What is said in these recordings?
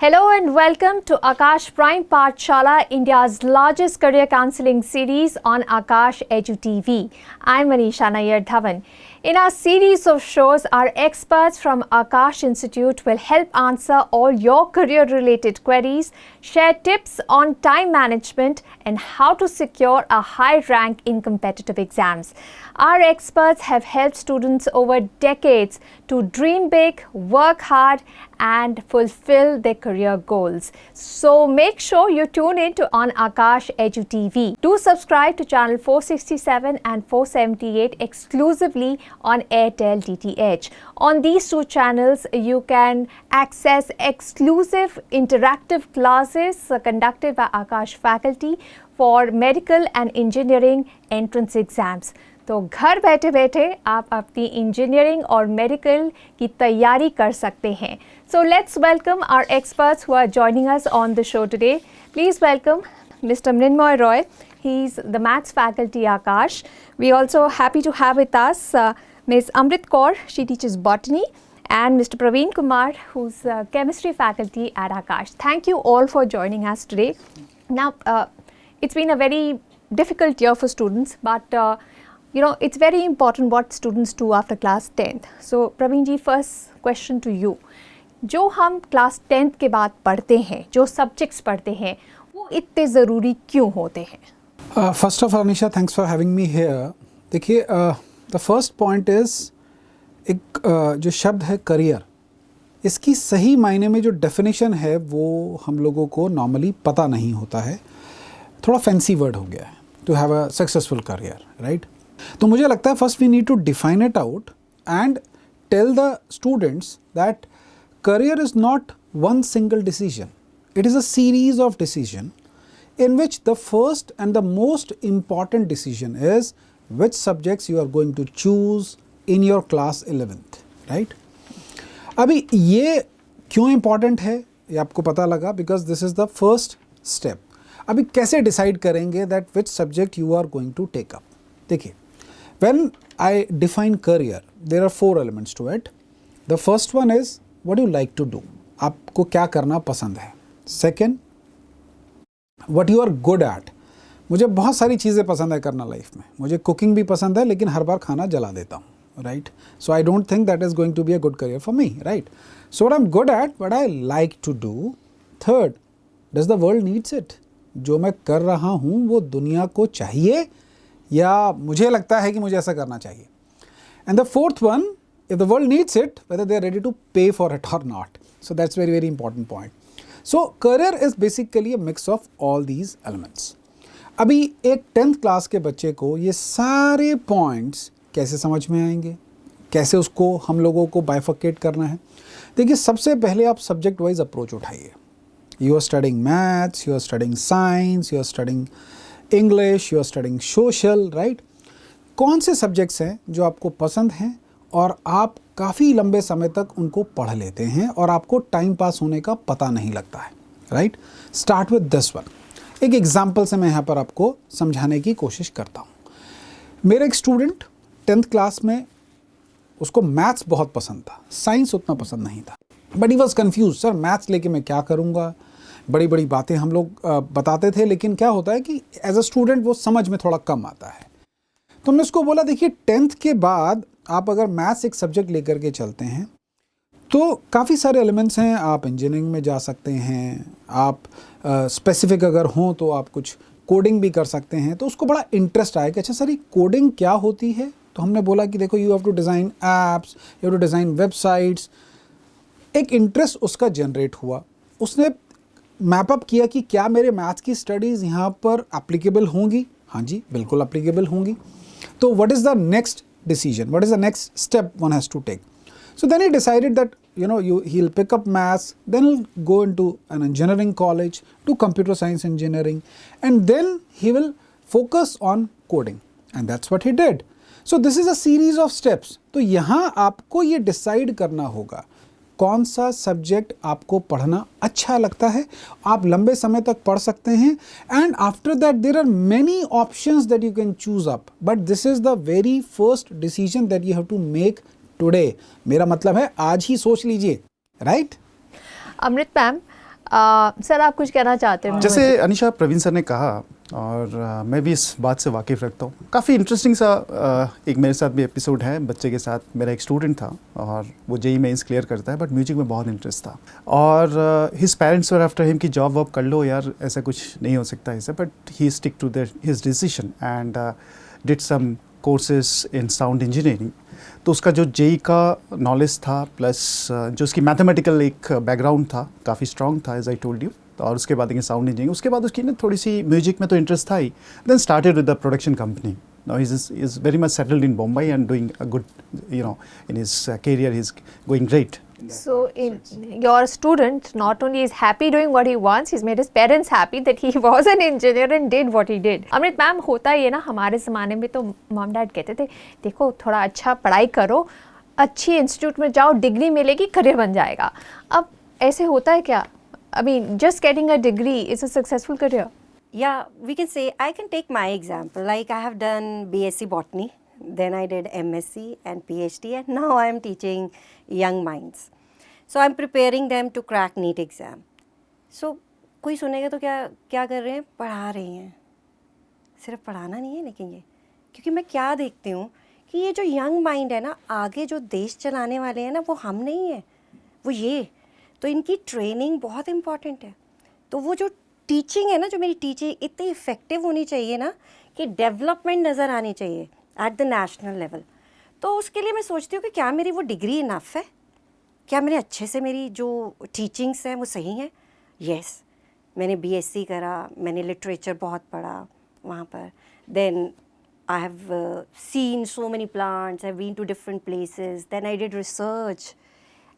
Hello and welcome to Akash Prime Pathshala, India's largest career counseling series on Akash Edu TV. I'm Manisha Nair Dhawan. In our series of shows, our experts from Akash Institute will help answer all your career-related queries, share tips on time management and how to secure a high rank in competitive exams. Our experts have helped students over decades to dream big, work hard and fulfill their career goals. So make sure you tune in to on Akash Edu TV. Do subscribe to channel 467 and 478 exclusively on Airtel DTH. On these two channels, you can access exclusive interactive classes conducted by Akash faculty for medical and engineering entrance exams. तो घर बैठे बैठे आप अपनी engineering और medical की तैयारी कर सकते हैं. So let's welcome our experts who are joining us on the show today. Please welcome Mr. Mrinmoy Roy. He's the maths faculty Akash. We also happy to have with us Ms. Amrit Kaur. She teaches botany. And Mr. Praveen Kumar, who's chemistry faculty at Akash. Thank you all for joining us today. Now, it's been a very difficult year for students, but it's very important what students do after class 10th. So, Praveen ji, first question to you. जो हम class 10th के बाद पढ़ते हैं, जो subjects पढ़ते हैं, वो इतने ज़रूरी क्यों होते हैं? First of all, Anisha, thanks for having me here. देखिए, the first point is एक जो शब्द है करियर, इसकी सही मायने में जो डेफिनेशन है वो हम लोगों को नॉर्मली पता नहीं होता है. थोड़ा फैंसी वर्ड हो गया है to have a successful career, right? तो मुझे लगता है first we need to define it out and tell the students that career is not one single decision. It is a series of decisions in which the first and the most important decision is which subjects you are going to choose in your class 11th, right? अभी ये क्यों important है ये आपको पता लगा because this is the first step. अभी कैसे decide करेंगे that which subject you are going to take up? देखिए, when I define career, there are 4 elements to it. The first one is what do you like to do? आपको क्या करना पसंद है? Second, what you are good at. मुझे बहुत सारी चीज़ें पसंद है करना लाइफ में. मुझे कुकिंग भी पसंद है लेकिन हर बार खाना जला देता हूँ, right? So I don't think that is going to be a good career for me, right? So what I'm good at, what I like to do. Third, does the world needs it? जो मैं कर रहा हूँ वो दुनिया को चाहिए या मुझे लगता है कि मुझे ऐसा करना चाहिए? And the fourth one, if the world needs it, whether they are ready to pay for it or not. So that's very, very important point. So career is basically a mix of all these elements. अभी एक 10th class के बच्चे को ये सारे points कैसे समझ में आएंगे, कैसे उसको हम लोगों को बाइफर्केट करना है? देखिए, सबसे पहले आप सब्जेक्ट वाइज अप्रोच उठाइए. You are studying maths, you are studying science, you are studying English, you are studying social, right? कौन से सब्जेक्ट्स हैं जो आपको पसंद हैं और आप काफ़ी लंबे समय तक उनको पढ़ लेते हैं और आपको टाइम पास होने का पता नहीं लगता है, right? Start with this one. एक एग्जांपल से मैं यहाँ पर आपको समझाने की कोशिश करता हूँ. मेरा एक स्टूडेंट 10th क्लास में, उसको मैथ्स बहुत पसंद था, साइंस उतना पसंद नहीं था. But he was confuse, sir maths लेके मैं क्या करूँगा? बड़ी बड़ी बातें हम लोग बताते थे, लेकिन क्या होता है कि एज अ स्टूडेंट वो समझ में थोड़ा कम आता है. तो हमने उसको बोला, देखिए 10th के बाद आप अगर मैथ्स एक सब्जेक्ट लेकर के चलते हैं तो काफ़ी सारे एलिमेंट्स हैं. आप इंजीनियरिंग में जा सकते हैं, आप स्पेसिफिक अगर हों तो आप कुछ कोडिंग भी कर सकते हैं. तो उसको बड़ा इंटरेस्ट आया कि अच्छा सर ये कोडिंग क्या होती है? तो हमने बोला कि देखो, you have to design apps, you have to design websites. एक इंटरेस्ट उसका जनरेट हुआ. उसने मैपअप किया कि क्या मेरे मैथ्स की स्टडीज़ यहाँ पर एप्लीकेबल होंगी? हाँ जी, बिल्कुल एप्लीकेबल होंगी. तो what is the next decision, what is the next step one has to take? So then he decided that he'll pick up maths, then he'll go into an engineering college, do computer science engineering, and then he will focus on coding, and that's what he did. So this is a series of steps. तो यहाँ आपको ये decide करना होगा कौन सा subject आपको पढ़ना अच्छा लगता है. आप लंबे समय तक पढ़ सकते हैं and after that there are many options that you can choose up, but this is the very first decision that you have to make today. मेरा मतलब है आज ही सोच लीजिए, राइट? अमृत मैम, सर आप कुछ कहना चाहते हैं? जैसे अनीशा प्रवीण सर ने कहा और मैं भी इस बात से वाकिफ़ रखता हूँ। काफ़ी इंटरेस्टिंग सा एक मेरे साथ भी एपिसोड है। बच्चे के साथ मेरा एक स्टूडेंट था और वो जेई मेंस क्लियर करता है बट म्यूजिक में बहुत इंटरेस्ट था और his parents were after him कि जॉब वॉब कर लो यार, ऐसा कुछ नहीं हो सकता ऐसे, but he stick to his decision and did some courses in sound engineering. तो उसका जो जेई का नॉलेज था प्लस जो उसकी मैथमेटिकल एक बैकग्राउंड था काफ़ी स्ट्रॉन्ग था एज आई टोल्ड यू। और उसके बाद साउंड इंजीनियरिंग, उसके बाद उसकी ना थोड़ी सी म्यूजिक में तो इंटरेस्ट था ही। Then started with the production company. Now he is very much settled in Mumbai and doing a good, you know, in his career he is going great. So your student not only is happy doing what he wants, he's made his parents happy that he was an engineer and did what he did. Amrit ma'am, होता ही है ना, हमारे ज़माने में तो mom dad कहते थे देखो थोड़ा अच्छा पढ़ाई करो, अच्छी इंस्टीट्यूट में जाओ, डिग्री मिलेगी, करियर बन जाएगा। अब ऐसे होता है क्या? I mean, just getting a degree is a successful career. Yeah, we can say, I can take my example. Like I have done BSc Botany, then I did MSc and PhD, and now I am teaching young minds. So I'm preparing them to crack NEET exam. So कोई सुनेगा तो क्या कर रहे हैं? पढ़ा रहे हैं। सिर्फ पढ़ाना नहीं है लेकिन ये, क्योंकि मैं क्या देखती हूँ कि ये जो यंग माइंड है ना, आगे जो देश चलाने वाले हैं ना, वो हम नहीं है, वो ये। तो इनकी ट्रेनिंग बहुत इम्पॉर्टेंट है। तो वो जो टीचिंग है ना, जो मेरी टीचिंग इतनी इफ़ेक्टिव होनी चाहिए ना कि डेवलपमेंट नज़र आनी चाहिए एट द नेशनल लेवल। तो उसके लिए मैं सोचती हूँ कि क्या मेरी वो डिग्री इनफ है, क्या मेरे अच्छे से मेरी जो टीचिंग्स हैं वो सही हैं। येस, मैंने बीएससी करा, मैंने लिटरेचर बहुत पढ़ा वहाँ पर। Then I have seen so many plants, I been to different places, then I did research.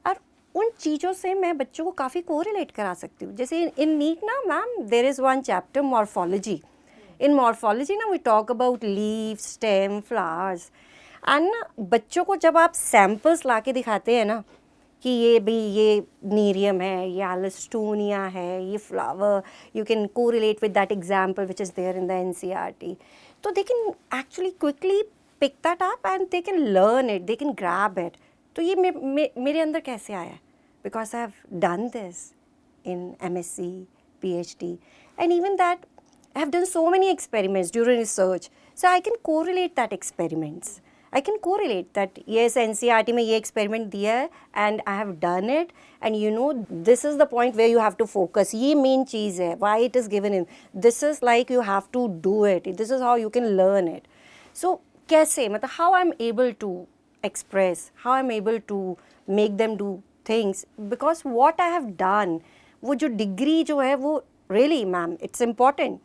और उन चीज़ों से मैं बच्चों को काफ़ी कोरिलेट करा सकती हूँ। जैसे इन नीट ना ma'am, there is one chapter morphology. In morphology ना we talk about leaf, stem, flowers. And ना बच्चों को जब आप सैम्पल्स ला के दिखाते हैं ना कि ये भी ये नीरियम है, ये एलिस्टोनिया है, ये flower, you can correlate with that example which is there in the NCERT. तो they can actually quickly pick that up and they can learn it, they can grab it. तो ये मेरे अंदर कैसे आया? Because I have done this in MSc, PhD, and even that I have done so many experiments during research, so I can correlate that experiments. I can correlate that yes, NCERT में ये experiment दिया है and I have done it, and you know this is the point where you have to focus. ये main चीज़ है, why it is given in. This is like you have to do it. This is how you can learn it. So कैसे, मतलब how I'm able to express, how I'm able to make them do things, because what I have done, वो जो degree जो है वो really ma'am it's important.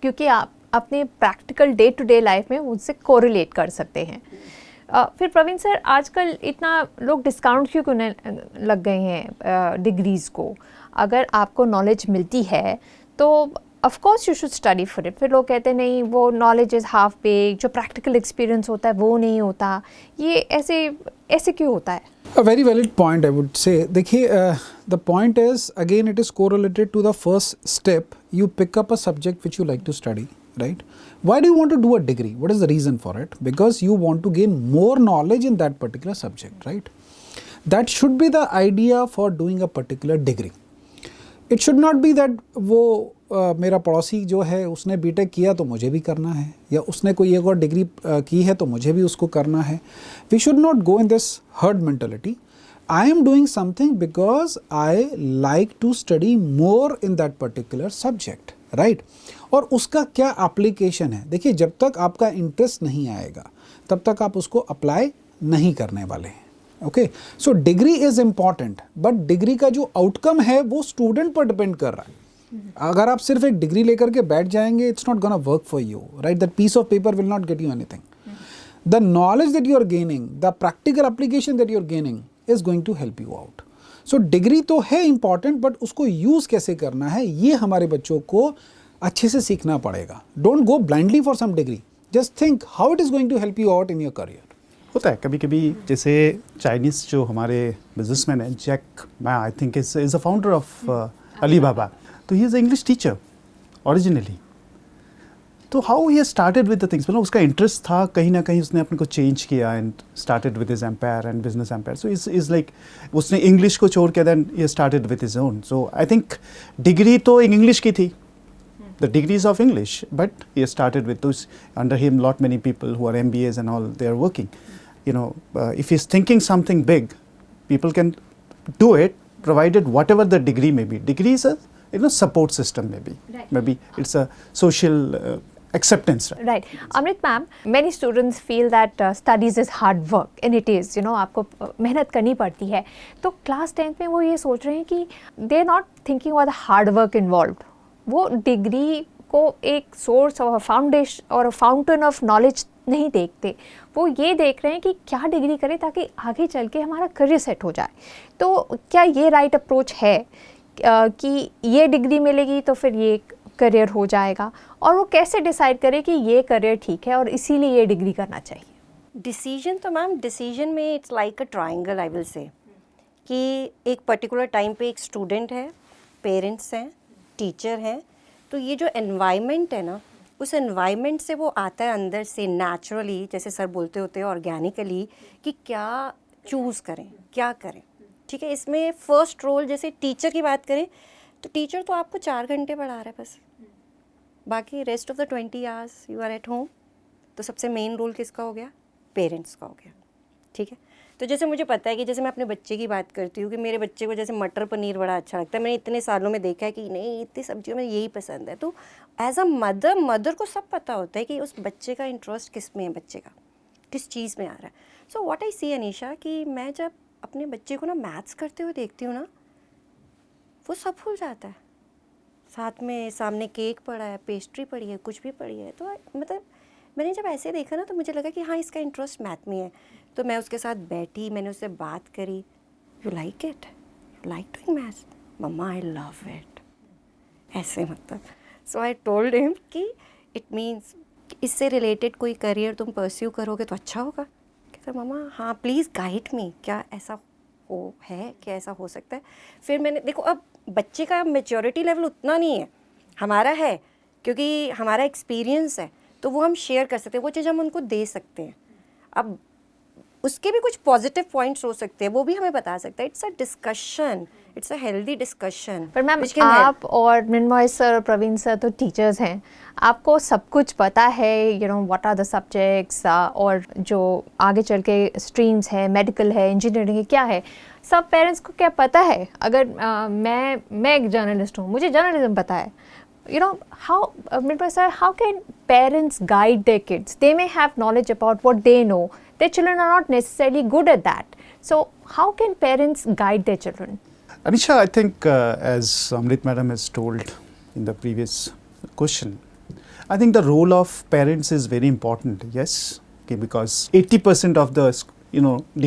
क्योंकि आप अपने practical day to day life में उनसे कोरिलेट कर सकते हैं। फिर प्रवीण सर, आजकल इतना लोग डिस्काउंट क्यों करने लग गए हैं डिग्रीज़ को? अगर आपको नॉलेज मिलती है तो of course you should study for it. फिर लोग कहते हैं नहीं, वो नॉलेज इज़ हाफ बेक, जो प्रैक्टिकल एक्सपीरियंस होता है वो नहीं होता। ये ऐसे क्यों होता है? A very valid point, I would say. देखिए, the point is, again, it is correlated to the first step. You pick up a subject which you like to study, right? Why do you want to do a degree? What is the reason for it? Because you want to gain more knowledge in that particular subject, right? That should be the idea for doing a particular degree. It should not be that वो मेरा पड़ोसी जो है उसने BTech किया तो मुझे भी करना है, या उसने कोई एक और डिग्री की है तो मुझे भी उसको करना है। We should not go in this herd mentality. I am doing something because I like to study more in that particular subject, right? और उसका क्या एप्लीकेशन है? देखिए, जब तक आपका इंटरेस्ट नहीं आएगा तब तक आप उसको अप्लाई नहीं करने वाले हैं। Okay, so degree is important, but degree का जो आउटकम है वो स्टूडेंट पर डिपेंड कर रहा है। अगर आप सिर्फ एक डिग्री लेकर के बैठ जाएंगे, it's not gonna work for you, right? That piece of paper will not get you anything. The knowledge that you are gaining, the practical application that you are gaining is going to help you out. So degree तो है important, but उसको use कैसे करना है ये हमारे बच्चों को अच्छे से सीखना पड़ेगा. Don't go blindly for some degree, just think how it is going to help you out in your career. होता है कभी कभी, जैसे चाइनीज़ जो हमारे बिजनेसमैन है Jack Ma, I think is a founder of Alibaba, तो he is a English teacher originally. तो how he started with the things, मतलब उसका इंटरेस्ट था कहीं ना कहीं, उसने अपने को चेंज किया and started with his empire and business empire. So is like उसने इंग्लिश को छोड़ के then he started with his own. So I think degree तो इंग्लिश की थी, the degrees of English, but he started with those. Under him, lot many people who are MBAs and all, they are working. You know, if he's thinking something big, people can do it, provided whatever the degree may be. Degree is a support system maybe. Right. Maybe it's a social acceptance. Right? Right. Amrit ma'am, many students feel that studies is hard work, and it is. You know, आपको मेहनत करनी पड़ती है. तो class 10th में वो ये सोच रहे हैं कि they are not thinking about the hard work involved. वो डिग्री को एक सोर्स और फाउंडेशन और फाउंटेन ऑफ नॉलेज नहीं देखते. वो ये देख रहे हैं कि क्या डिग्री करें ताकि आगे चल के हमारा करियर सेट हो जाए. तो क्या ये राइट अप्रोच है कि ये डिग्री मिलेगी तो फिर ये करियर हो जाएगा, और वो कैसे डिसाइड करे कि ये करियर ठीक है और इसीलिए ये डिग्री करना चाहिए? डिसीजन तो मैम, डिसीजन में it's like a triangle, I will say, कि एक पर्टिकुलर टाइम पे एक स्टूडेंट है, पेरेंट्स हैं, टीचर हैं, तो ये जो एनवायरनमेंट है ना, उस एनवायरनमेंट से वो आता है अंदर से नेचुरली, जैसे सर बोलते होते हैं ऑर्गेनिकली, कि क्या चूज़ करें, क्या करें. ठीक है, इसमें फ़र्स्ट रोल जैसे टीचर की बात करें तो टीचर तो आपको 4 घंटे पढ़ा रहा है बस, बाकी rest of the 20 hours you are at home. तो सबसे मेन रोल किसका हो गया? पेरेंट्स का हो गया. ठीक है, तो जैसे मुझे पता है कि जैसे मैं अपने बच्चे की बात करती हूँ कि मेरे बच्चे को जैसे मटर पनीर बड़ा अच्छा लगता है, मैंने इतने सालों में देखा है कि नहीं इतनी सब्जियों में यही पसंद है. तो एज अ मदर को सब पता होता है कि उस बच्चे का इंटरेस्ट किस में है, बच्चे का किस चीज़ में आ रहा है. सो व्हाट आई सी अनीशा, कि मैं जब अपने बच्चे को ना मैथ्स करते हुए देखती हूँ ना, वो सब भूल जाता है. साथ में सामने केक पड़ा है, पेस्ट्री पड़ी है, कुछ भी पड़ी है. तो मतलब मैंने जब ऐसे देखा ना तो मुझे लगा कि हाँ इसका इंटरेस्ट मैथ में है. तो मैं उसके साथ बैठी, मैंने उससे बात करी, you like it, you like doing maths? Mamma I love it, ऐसे मतलब. सो आई टोल्ड हिम कि इट मीन्स इससे रिलेटेड कोई करियर तुम परस्यू करोगे तो अच्छा होगा. कहता मम्मा हाँ प्लीज़ गाइड मी, क्या ऐसा हो है, क्या ऐसा हो सकता है. फिर मैंने देखो, अब बच्चे का मैच्योरिटी लेवल उतना नहीं है, हमारा है, क्योंकि हमारा एक्सपीरियंस है, तो वो हम शेयर कर सकते हैं, वो चीज़ हम उनको दे सकते हैं. अब उसके भी कुछ पॉजिटिव पॉइंट्स हो सकते हैं, वो भी हमें बता सकता है. It's a discussion, it's a healthy discussion. पर मैम आप और मृण्मय सर और प्रवीण सर तो टीचर्स हैं, आपको सब कुछ पता है, you know what are the subjects, और जो आगे चल के स्ट्रीम्स है, मेडिकल है, इंजीनियरिंग है, क्या है, सब पेरेंट्स को क्या पता है? अगर मैं एक जर्नलिस्ट हूँ, मुझे जर्नलिज्म पता है. You know, how, Mridmay sir, how can parents guide their kids? They may have knowledge about what they know. Their children are not necessarily good at that. So, how can parents guide their children? Anisha, I think as Amrit madam has told in the previous question, I think the role of parents is very important. Yes, okay, because 80% of the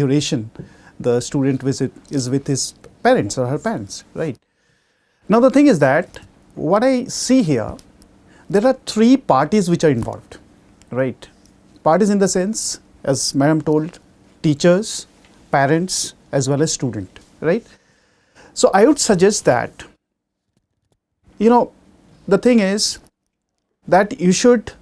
duration the student is with his parents or her parents, right? Now the thing is that what I see here, there are 3 parties which are involved, right? Parties in the sense, as madam told, teachers, parents, as well as student, right? So I would suggest that, the thing is that you should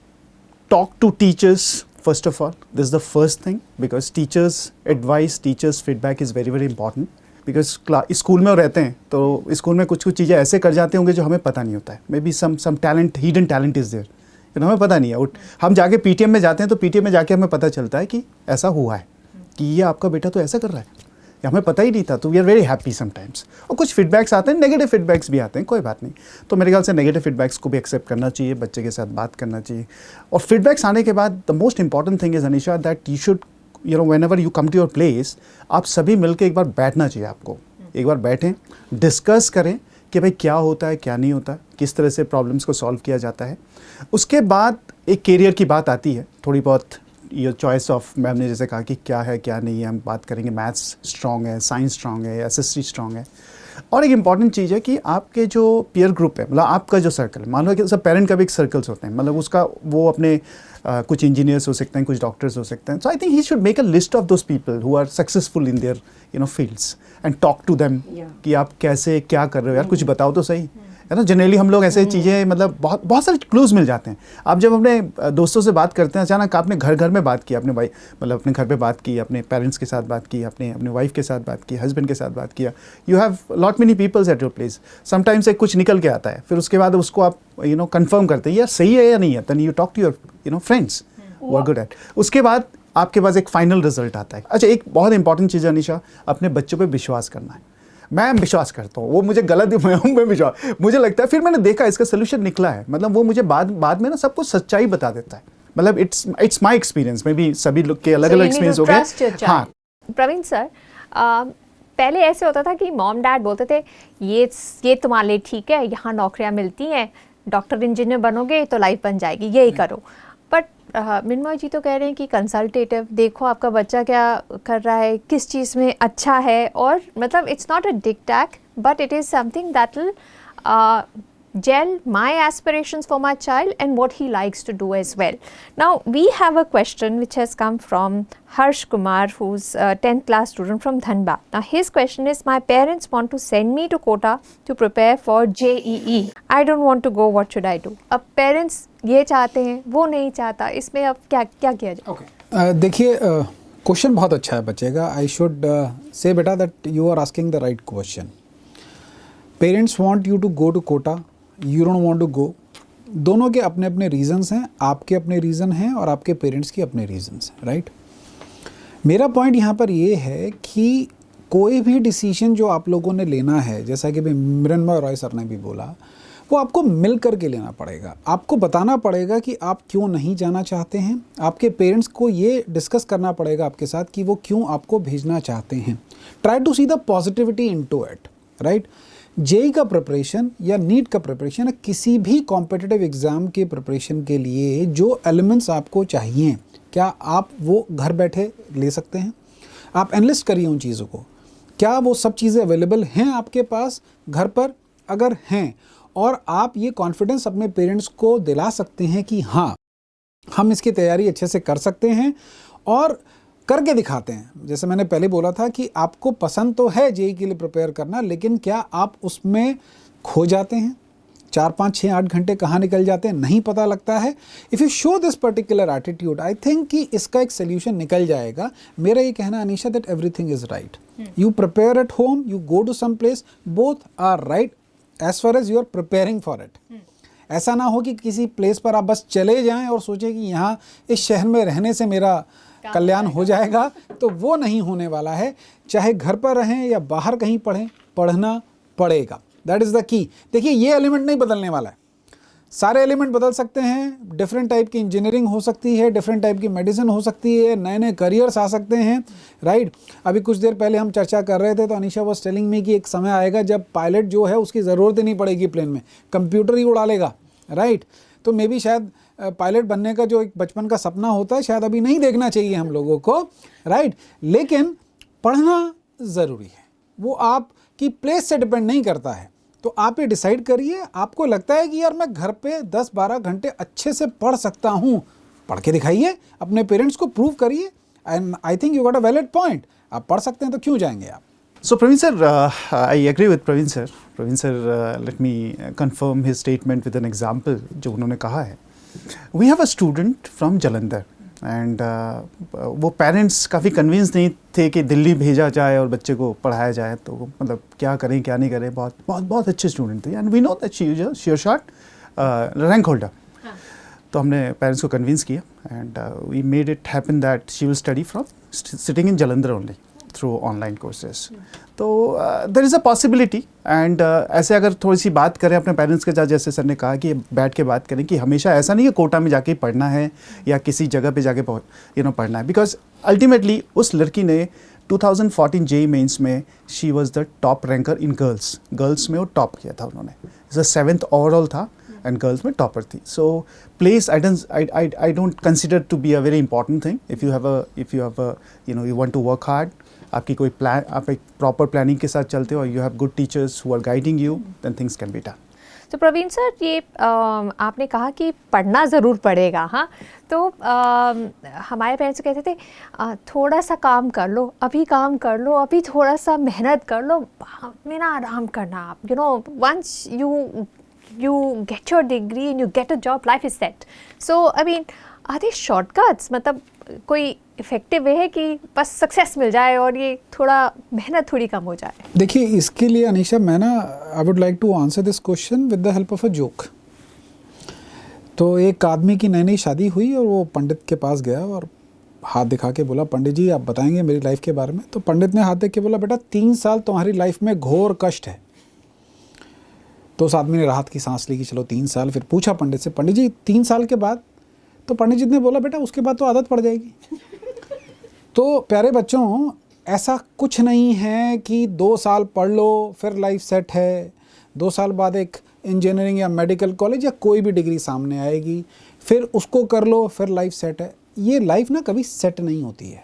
talk to teachers first of all. This is the first thing, because teachers' advice, teachers' feedback is very, very important. Because school में रहते हैं तो school में कुछ कुछ चीज़ें ऐसे कर जाते होंगे जो हमें पता नहीं होता है. Maybe some talent, hidden talent is there, हमें पता नहीं है. हम जाके पीटीएम में जाते हैं तो पीटीएम में जाके हमें पता चलता है कि ऐसा हुआ है, कि ये आपका बेटा तो ऐसा कर रहा है, ये हमें पता ही नहीं था. तो we are very happy sometimes. और कुछ फीडबैक्स आते हैं, नेगेटिव फीडबैक्स भी आते हैं, कोई बात नहीं. तो मेरे ख्याल से नेगेटिव फीडबैक्स को भी एक्सेप्ट करना चाहिए, बच्चे के साथ बात करना चाहिए. और फीडबैक्स आने के बाद the most important thing is Anisha that you should whenever you come to your place, आप सभी मिलकर एक बार बैठना चाहिए. आपको एक बार बैठें, डिस्कस करें कि भाई क्या होता है, क्या नहीं होता, किस तरह से प्रॉब्लम्स को सॉल्व किया जाता है. उसके बाद एक कैरियर की बात आती है, थोड़ी बहुत ये चॉइस ऑफ, मैम ने जैसे कहा कि क्या है क्या नहीं है, हम बात करेंगे. मैथ्स स्ट्रॉन्ग है, साइंस स्ट्रॉन्ग है, एसएसटी स्ट्रॉन्ग है. और एक इम्पॉर्टेंट चीज़ है कि आपके जो पीयर ग्रुप है, मतलब आपका जो सर्कल है, मान लो कि सब पेरेंट का भी एक सर्कल्स होते हैं, मतलब उसका वो अपने कुछ इंजीनियर्स हो सकते हैं, कुछ डॉक्टर्स हो सकते हैं. So I think he should make a list of those people who are successful in their fields and talk to them कि आप कैसे क्या कर रहे हो यार, कुछ बताओ तो सही. है ना। जनरली हम लोग ऐसे चीज़ें मतलब बहुत बहुत सारे क्लूज मिल जाते हैं। आप जब अपने दोस्तों से बात करते हैं, अचानक आपने घर में बात की, अपने भाई मतलब अपने घर पे बात की, अपने पेरेंट्स के साथ बात की, अपने वाइफ के साथ बात की, हस्बैंड के साथ बात किया, you have lot many peoples at your place. Sometimes एक कुछ निकल के आता है, फिर उसके बाद उसको आप कंफर्म करते हैं यार सही है या नहीं है, then you talk to your friends who are good at. उसके बाद आपके पास एक फाइनल रिजल्ट आता है। अच्छा, एक बहुत इंपॉर्टेंट चीज़ है अनीशा, अपने बच्चों पे विश्वास करना है। मैं विश्वास करता हूँ, वो मुझे गलत मैं विश्वास, मुझे लगता है फिर मैंने देखा इसका सोल्यूशन निकला है, मतलब वो मुझे बाद में ना सब कुछ सच्चाई बता देता है। मतलब it's my experience, may be सभी लोग के अलग अलग एक्सपीरियंस हो गए। हाँ प्रवीण सर, पहले ऐसे होता था कि मॉम डैड बोलते थे ये तुम्हारे लिए ठीक है, यहाँ नौकरियाँ मिलती हैं, डॉक्टर इंजीनियर बनोगे तो लाइफ बन जाएगी, यही करो। बट मिन्मय जी तो कह रहे हैं कि कंसल्टेटिव देखो आपका बच्चा क्या कर रहा है, किस चीज़ में अच्छा है, और मतलब it's not a dictate but it is something that will gel my aspirations for my child and what he likes to do as well. Now we have a question which has come from Harsh Kumar, who's a 10th class student from Dhanbad. Now his question is, my parents want to send me to Kota to prepare for JEE. I don't want to go, what should I do? अब parents ये चाहते हैं, वो नहीं चाहता, इसमें अब क्या किया जाए? Okay. देखिए क्वेश्चन बहुत अच्छा है बच्चे का। आई शुड से बेटा that you are asking the right question. Parents want you to go to Kota, you don't want to go. दोनों के अपने अपने रीजंस हैं, आपके अपने रीज़न हैं और आपके पेरेंट्स के अपने रीजंस हैं, राइट। मेरा पॉइंट यहाँ पर ये है कि कोई भी डिसीजन जो आप लोगों ने लेना है, जैसा कि मृण्मय रॉय सर ने भी बोला, वो आपको मिल करके लेना पड़ेगा। आपको बताना पड़ेगा कि आप क्यों नहीं जाना चाहते हैं, आपके पेरेंट्स को ये डिस्कस करना पड़ेगा आपके साथ कि वो क्यों आपको भेजना चाहते हैं। Try to see the positivity into it, right. JEE का प्रिपरेशन या नीट का प्रिपरेशन या किसी भी कॉम्पिटिटिव एग्ज़ाम के प्रिपरेशन के लिए जो एलिमेंट्स आपको चाहिए, क्या आप वो घर बैठे ले सकते हैं? आप एनालिस्ट करिए उन चीज़ों को, क्या वो सब चीज़ें अवेलेबल हैं आपके पास घर पर? अगर हैं और आप ये कॉन्फिडेंस अपने पेरेंट्स को दिला सकते हैं कि हाँ हम इसकी तैयारी अच्छे से कर सकते हैं और करके दिखाते हैं। जैसे मैंने पहले बोला था कि आपको पसंद तो है जेई के लिए प्रिपेयर करना, लेकिन क्या आप उसमें खो जाते हैं? 4, 5, 6, 8 घंटे कहाँ निकल जाते हैं नहीं पता लगता है। If you show this particular attitude, I think कि इसका एक सोल्यूशन निकल जाएगा। मेरा ये कहना Anisha that everything is right. You prepare at home, you go to some place, both are right as far as you are preparing for it. ऐसा ना हो कि किसी प्लेस पर आप बस चले जाएं और सोचें कि यहाँ इस शहर में रहने से मेरा कल्याण हो जाएगा, तो वो नहीं होने वाला है। चाहे घर पर रहें या बाहर कहीं पढ़ें, पढ़ना पड़ेगा। That is the key. देखिए ये एलिमेंट नहीं बदलने वाला है, सारे एलिमेंट बदल सकते हैं। डिफरेंट टाइप की इंजीनियरिंग हो सकती है, डिफरेंट टाइप की मेडिसिन हो सकती है, नए नए करियर्स आ सकते हैं, राइट। अभी कुछ देर पहले हम चर्चा कर रहे थे तो अनीशा वाज टेलिंग मी कि एक समय आएगा जब पायलट जो है उसकी ज़रूरत ही नहीं पड़ेगी प्लेन में, कंप्यूटर ही उड़ा लेगा, राइट। तो मे बी शायद पायलट बनने का जो एक बचपन का सपना होता है शायद अभी नहीं देखना चाहिए हम लोगों को, राइट। लेकिन पढ़ना ज़रूरी है, वो आपकी प्लेस से डिपेंड नहीं करता है। तो आप ये डिसाइड करिए, आपको लगता है कि यार मैं घर पे 10-12 घंटे अच्छे से पढ़ सकता हूँ, पढ़ के दिखाइए, अपने पेरेंट्स को प्रूव करिए। And I think you got a valid point. आप पढ़ सकते हैं तो क्यों जाएंगे आप? So Praveen sir, I agree with Praveen sir. Praveen sir, let me confirm his statement with an example जो उन्होंने कहा है। We have a student from Jalandhar and वो पेरेंट्स काफ़ी कन्विंस नहीं थे कि दिल्ली भेजा जाए और बच्चे को पढ़ाया जाए, तो मतलब क्या करें क्या नहीं करें। बहुत बहुत बहुत अच्छे स्टूडेंट थे and we know that she is short rank holder. तो हमने पेरेंट्स को कन्विंस किया and we made it happen that she will study from sitting in Jalandhar only through online courses. तो there is a possibility and ऐसे अगर थोड़ी सी बात करें अपने पेरेंट्स के साथ, जैसे सर ने कहा कि बैठ के बात करें कि हमेशा ऐसा नहीं है कोटा में जाके पढ़ना है या किसी जगह पे जाके पढ़ना है। बिकॉज अल्टीमेटली उस लड़की ने 2014 जेई मेंस में she was the top ranker in girls में वो टॉप किया था उन्होंने। 7th ओवरऑल था एंड गर्ल्स में टॉपर थी। So place I don't consider to be a very important thing. If you have a you want to work hard, आपकी कोई प्लान, आप एक प्रॉपर प्लानिंग के साथ चलते हो और you have good teachers who are guiding you, then things can be done. तो प्रवीण सर, ये आपने कहा कि पढ़ना ज़रूर पड़ेगा, हाँ, तो हमारे पेरेंट्स कहते थे थोड़ा सा काम कर लो, अभी काम कर लो, अभी थोड़ा सा मेहनत कर लो, में ना आराम करना आप, you know, once you get your degree and you get a job, life is set. So I mean, are they shortcuts? मतलब कोई इफेक्टिव वे है कि बस सक्सेस मिल जाए और ये थोड़ा मेहनत थोड़ी कम हो जाए? देखिए, इसके लिए अनीशा, मैं ना I would like to answer this question with the help of a joke. तो एक आदमी की नई नई शादी हुई और वो पंडित के पास गया और हाथ दिखा के बोला, पंडित जी आप बताएंगे मेरी लाइफ के बारे में? तो पंडित ने हाथ देख के बोला, बेटा 3 साल तुम्हारी लाइफ में घोर कष्ट है। तो उस आदमी ने राहत की सांस ली कि चलो 3 साल। फिर पूछा पंडित से, पंडित जी 3 साल के बाद? तो पंडित जी ने बोला, बेटा उसके बाद तो आदत पड़ जाएगी। तो प्यारे बच्चों, ऐसा कुछ नहीं है कि 2 साल पढ़ लो फिर लाइफ सेट है, 2 साल बाद एक इंजीनियरिंग या मेडिकल कॉलेज या कोई भी डिग्री सामने आएगी, फिर उसको कर लो फिर लाइफ सेट है। ये लाइफ ना कभी सेट नहीं होती है।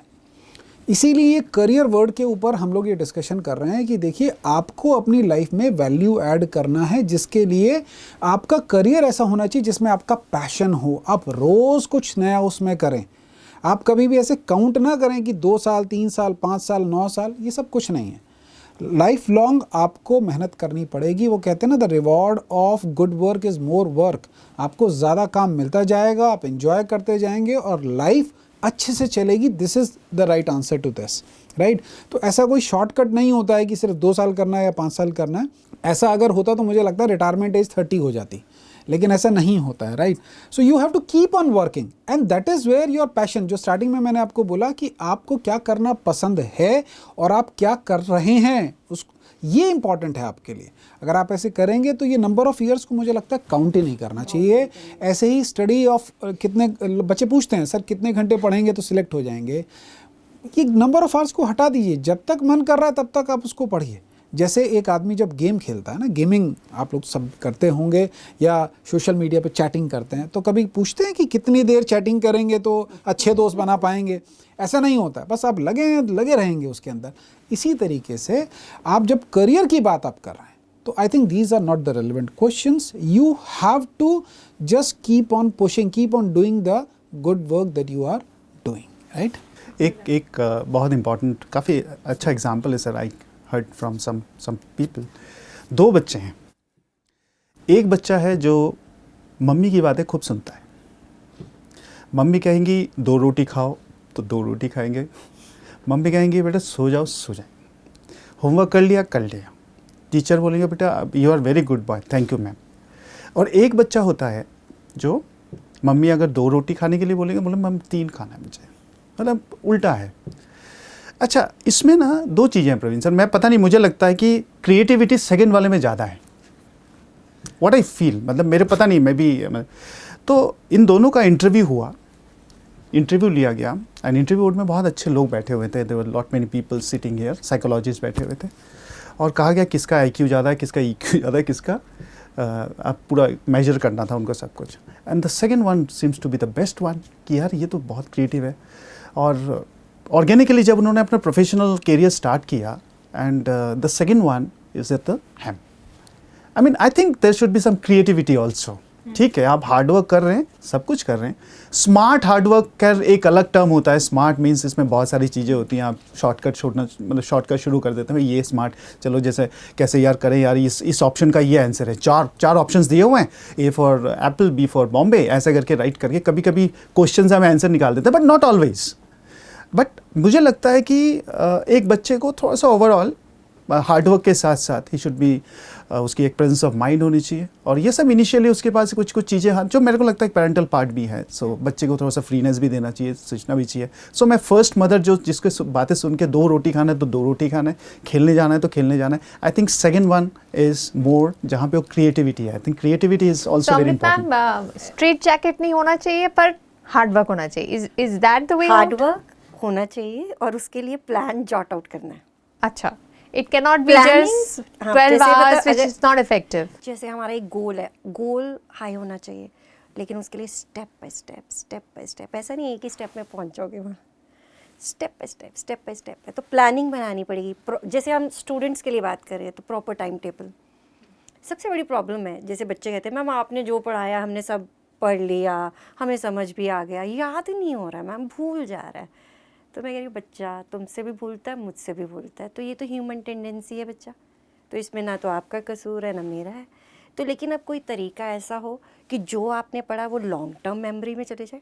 इसीलिए करियर वर्ड के ऊपर हम लोग ये डिस्कशन कर रहे हैं कि देखिए, आपको अपनी लाइफ में वैल्यू ऐड करना है, जिसके लिए आपका करियर ऐसा होना चाहिए जिसमें आपका पैशन हो। आप रोज़ कुछ नया उसमें करें। आप कभी भी ऐसे काउंट ना करें कि 2 साल, 3 साल, 5 साल, 9 साल, ये सब कुछ नहीं है। लाइफ लॉन्ग आपको मेहनत करनी पड़ेगी। वो कहते हैं ना, the reward of good work is more work. आपको ज़्यादा काम मिलता जाएगा, आप एंजॉय करते जाएंगे और लाइफ अच्छे से चलेगी। This is the right answer to this, right. तो ऐसा कोई शॉर्टकट नहीं होता है कि सिर्फ 2 साल करना है या 5 साल करना है। ऐसा अगर होता तो मुझे लगता है रिटायरमेंट एज 30 हो जाती, लेकिन ऐसा नहीं होता है, right. So you have to keep on working and that is where your passion, जो स्टार्टिंग में मैंने आपको बोला कि आपको क्या करना पसंद है और आप क्या कर रहे हैं, ये इंपॉर्टेंट है आपके लिए। अगर आप ऐसे करेंगे तो ये नंबर ऑफ़ ईयर्स को मुझे लगता है काउंट ही नहीं करना चाहिए। ऐसे ही स्टडी ऑफ कितने बच्चे पूछते हैं, सर कितने घंटे पढ़ेंगे तो सिलेक्ट हो जाएंगे, ये नंबर ऑफ़ आवर्स को हटा दीजिए। जब तक मन कर रहा है तब तक आप उसको पढ़िए। जैसे एक आदमी जब गेम खेलता है ना, गेमिंग आप लोग सब करते होंगे या सोशल मीडिया पे चैटिंग करते हैं, तो कभी पूछते हैं कि कितनी देर चैटिंग करेंगे तो अच्छे दोस्त बना पाएंगे? ऐसा नहीं होता है, बस आप लगे रहेंगे उसके अंदर। इसी तरीके से आप जब करियर की बात आप कर रहे हैं, तो I think these are not the relevant questions. You have to just keep on pushing, keep on doing the good work that you are doing, right. एक बहुत इम्पॉर्टेंट, काफ़ी अच्छा एग्जाम्पल है sir, I heard from some people. 2 बच्चे हैं। एक बच्चा है जो मम्मी की बातें खूब सुनता है। मम्मी कहेंगी 2 रोटी खाओ तो 2 रोटी खाएंगे। मम्मी कहेंगी बेटा सो जाओ, सो जाए। होमवर्क कर लिया, कर लिया। टीचर बोलेंगे बेटा you are very good boy, thank you ma'am. और एक बच्चा होता है जो मम्मी अगर 2 रोटी खाने के लिए बोलेंगे, बोले मैम 3 खाना है मुझे, मतलब उल्टा है। अच्छा, इसमें ना 2 चीज़ें हैं प्रवीण सर। मैं पता नहीं, मुझे लगता है कि क्रिएटिविटी सेकंड वाले में ज़्यादा है, व्हाट आई फील, मतलब मेरे पता नहीं, मैं भी। तो इन दोनों का इंटरव्यू हुआ, इंटरव्यू लिया गया एंड इंटरव्यू में बहुत अच्छे लोग बैठे हुए थे। There were lot many people sitting here, psychologist बैठे हुए थे, और कहा गया किसका आईक्यू ज़्यादा है, किसका ईक्यू ज़्यादा है, किसका आप पूरा मेजर करना था उनको सब कुछ। And the second one seems to be the best one, कि यार ये तो बहुत क्रिएटिव है। और ऑर्गेनिकली जब उन्होंने अपना प्रोफेशनल करियर स्टार्ट किया, and the second one is at the ham. I mean I think there should be some creativity also. ठीक है, आप हार्डवर्क कर रहे हैं, सब कुछ कर रहे हैं। स्मार्ट हार्डवर्क कर एक अलग टर्म होता है। स्मार्ट मीन्स इसमें बहुत सारी चीज़ें होती हैं। आप शॉर्टकट छोड़ना, मतलब शॉर्टकट शुरू कर देते हैं, ये स्मार्ट, चलो जैसे कैसे यार करें यार, इस ऑप्शन का ये आंसर है, चार ऑप्शंस दिए हुए हैं, A for apple, B for Bombay, ऐसा करके राइट करके कभी कभी क्वेश्चन से हमें आंसर निकाल देते हैं, बट नॉट ऑलवेज। बट मुझे लगता है कि एक बच्चे को थोड़ा सा ओवरऑल हार्डवर्क के साथ साथ ही शुड बी, उसकी एक प्रेजेंस ऑफ माइंड होनी चाहिए। और ये सब इनिशियली उसके पास कुछ चीज़ें हाँ, जो मेरे को लगता है पेरेंटल पार्ट भी है। सो बच्चे को थोड़ा सा फ्रीनेस भी देना चाहिए, सोचना भी चाहिए। सो मैं फर्स्ट मदर जो जिसके बातें सुन के 2 रोटी खाना है तो 2 रोटी खाना है, खेलने जाना है तो खेलने जाना है। I think second one is more, जहाँ पे वो क्रिएटिविटी है। I think creativity is also very important. Straight jacket नहीं होना चाहिए पर हार्डवर्क होना चाहिए। Is that the way? Hard work होना चाहिए और उसके लिए प्लान जॉट आउट करना है। अच्छा, it cannot be Planning, just हाँ, 12 जैसे hours मतलब which is not effective. जैसे हमारा एक गोल है, गोल हाई होना चाहिए, लेकिन उसके लिए स्टेप बाय स्टेप, ऐसा नहीं है कि स्टेप में पहुंच जाओगे वहाँ, स्टेप बाय स्टेप है। तो प्लानिंग बनानी पड़ेगी। जैसे हम स्टूडेंट्स के लिए बात करें तो प्रॉपर टाइम टेबल, सबसे बड़ी प्रॉब्लम है, जैसे बच्चे कहते हैं मैम आपने जो पढ़ाया हमने सब पढ़ लिया, हमें समझ भी आ गया, याद ही नहीं हो रहा है मैम, भूल जा रहा है। तो मैं कह रही हूँ बच्चा तुमसे भी भूलता है, मुझसे भी भूलता है, तो ये तो ह्यूमन टेंडेंसी है बच्चा, तो इसमें ना तो आपका कसूर है ना मेरा है। तो लेकिन अब कोई तरीका ऐसा हो कि जो आपने पढ़ा वो लॉन्ग टर्म मेमोरी में चले जाए।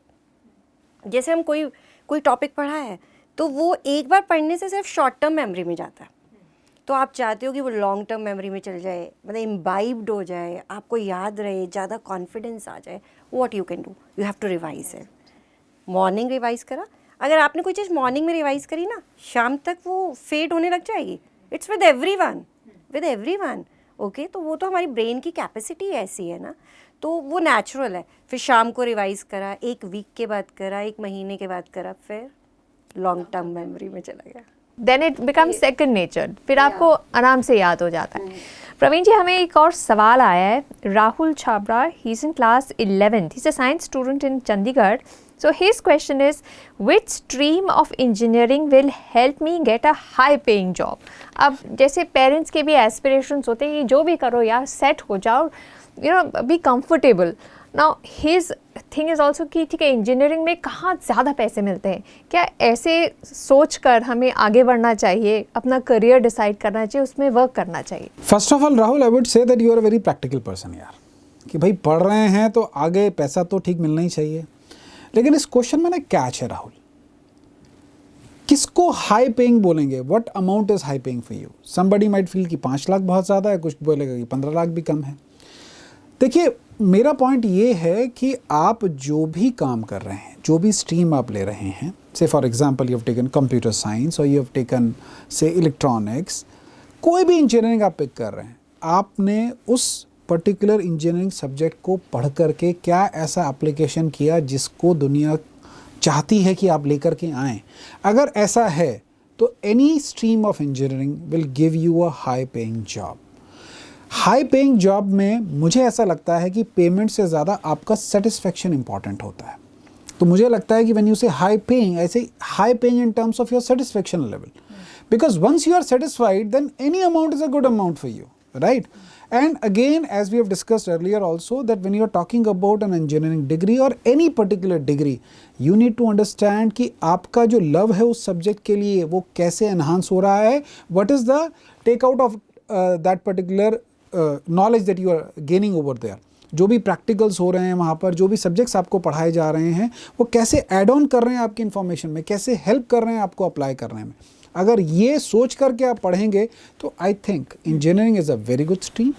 जैसे हम कोई टॉपिक पढ़ा है तो वो एक बार पढ़ने से सिर्फ शॉर्ट टर्म मेमोरी में जाता है, तो आप चाहते हो कि वो लॉन्ग टर्म मेमोरी में चल जाए, मतलब इम्बाइब्ड हो जाए, आपको याद रहे, ज़्यादा कॉन्फिडेंस आ जाए। What you can do, you have to revise it. Morning revise करा, अगर आपने कोई चीज़ मॉर्निंग में रिवाइज करी ना, शाम तक वो फेड होने लग जाएगी। It's with everyone, okay. तो वो तो हमारी ब्रेन की कैपेसिटी ऐसी है ना, तो वो नेचुरल है। फिर शाम को रिवाइज करा, एक वीक के बाद करा, एक महीने के बाद करा, फिर लॉन्ग टर्म मेमोरी में चला गया। Then it become second nature, फिर आपको आराम से याद हो जाता है। प्रवीण जी, हमें एक और सवाल आया है। Rahul Chhabra, he is in class 11th, he is a science student in Chandigarh. So his question is, which stream of engineering will help me get a high paying job? अब जैसे पेरेंट्स के भी एस्पिरेशंस होते हैं कि जो भी करो यार सेट हो जाओ, you know, be comfortable. Now his thing is also कि ठीक है इंजीनियरिंग में कहाँ ज़्यादा पैसे मिलते हैं, क्या ऐसे सोच कर हमें आगे बढ़ना चाहिए, अपना करियर डिसाइड करना चाहिए, उसमें वर्क करना चाहिए? First of all Rahul, I would say that you are a very practical person यार, कि भाई पढ़ रहे हैं तो आगे पैसा तो ठीक मिलना ही चाहिए। लेकिन इस क्वेश्चन में ना कैच है राहुल, किसको हाई पेइंग बोलेंगे? What amount is high paying for you? Somebody might feel कि 5 लाख बहुत ज़्यादा है, कुछ बोलेगा कि 15 लाख भी कम है। देखिए मेरा पॉइंट ये है कि आप जो भी काम कर रहे हैं, जो भी स्ट्रीम आप ले रहे हैं, से for example you have taken computer science और यू हैव टेकन से इलेक्ट्रॉनिक्स, कोई भी इंजीनियरिंग आप पिक कर रहे हैं, आपने उस पर्टिकुलर इंजीनियरिंग सब्जेक्ट को पढ़ करके क्या ऐसा एप्लीकेशन किया जिसको दुनिया चाहती है कि आप लेकर के आएँ? अगर ऐसा है तो any stream of engineering will give you a high paying job. High paying job में मुझे ऐसा लगता है कि पेमेंट से ज़्यादा आपका सेटिस्फेक्शन इंपॉर्टेंट होता है। तो मुझे लगता है कि when you say high paying, ऐसे high paying in terms of your satisfaction level, because once you are satisfied then any amount is a good amount for you, right? And again, as we have discussed earlier also, that when you are talking about an engineering degree or any particular degree, you need to understand कि आपका जो love है उस subject के लिए वो कैसे enhance हो रहा है, what is the take out of that particular knowledge that you are gaining over there. जो भी practicals हो रहे हैं वहाँ पर, जो भी subjects आपको पढ़ाए जा रहे हैं, वो कैसे add on कर रहे हैं आपकी information में, कैसे help कर रहे हैं आपको apply करने में। अगर ये सोच करके आप पढ़ेंगे तो I think engineering is a very good stream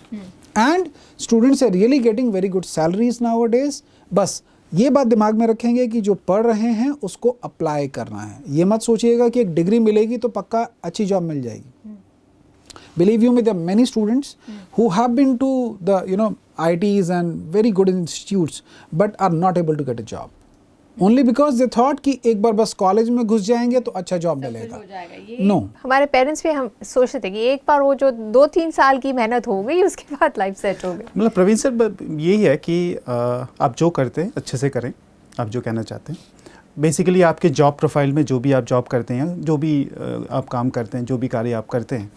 and students are really getting very good salaries nowadays. बस ये बात दिमाग में रखेंगे कि जो पढ़ रहे हैं उसको अप्लाई करना है। ये मत सोचिएगा कि एक डिग्री मिलेगी तो पक्का अच्छी जॉब मिल जाएगी। Believe you me, there are many students who have been to the IITs and very good institutes but are not able to get a job. Only because they thought कि एक बार बस college में घुस जाएंगे तो अच्छा job मिलेगा। No, हमारे पेरेंट्स भी हम सोचते थे कि एक बार वो जो 2-3 साल की मेहनत हो गई उसके बाद लाइफ सेट हो गई। मतलब प्रवीण सर यही है कि आप जो करते हैं अच्छे से करें, आप जो कहना चाहते हैं। बेसिकली आपके जॉब प्रोफाइल में जो भी आप जॉब करते हैं, जो भी आप काम करते हैं, जो भी कार्य आप करते हैं,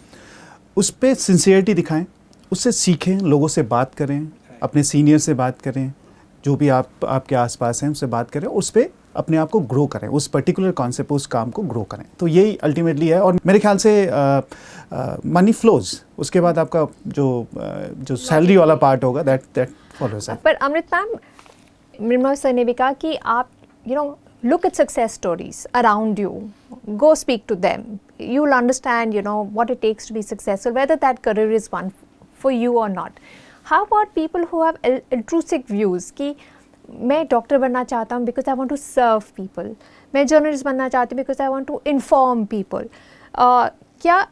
उस पर सिंसियरिटी दिखाएं, उससे सीखें, लोगों से बात करें, अपने सीनियर से बात करें, जो भी आपके आसपास हैं उससे बात करें, उस पर अपने आप को ग्रो करें, उस पर्टिकुलर कॉन्सेप्ट, उस काम को ग्रो करें। तो यही अल्टीमेटली है। और मेरे ख्याल से मनी फ्लोज, उसके बाद आपका जो सैलरी वाला पार्ट होगा दैट फॉलोज। पर अमृत मैम, निर्मल सर ने भी कहा कि आप look at success stories around you, go speak to them, you will understand what it takes to be successful, whether that career is one for you or not. How about people who have altruistic views कि मैं doctor बनना चाहता हूँ because I want to serve people, मैं journalist बनना चाहती हूँ because I want to inform people. क्या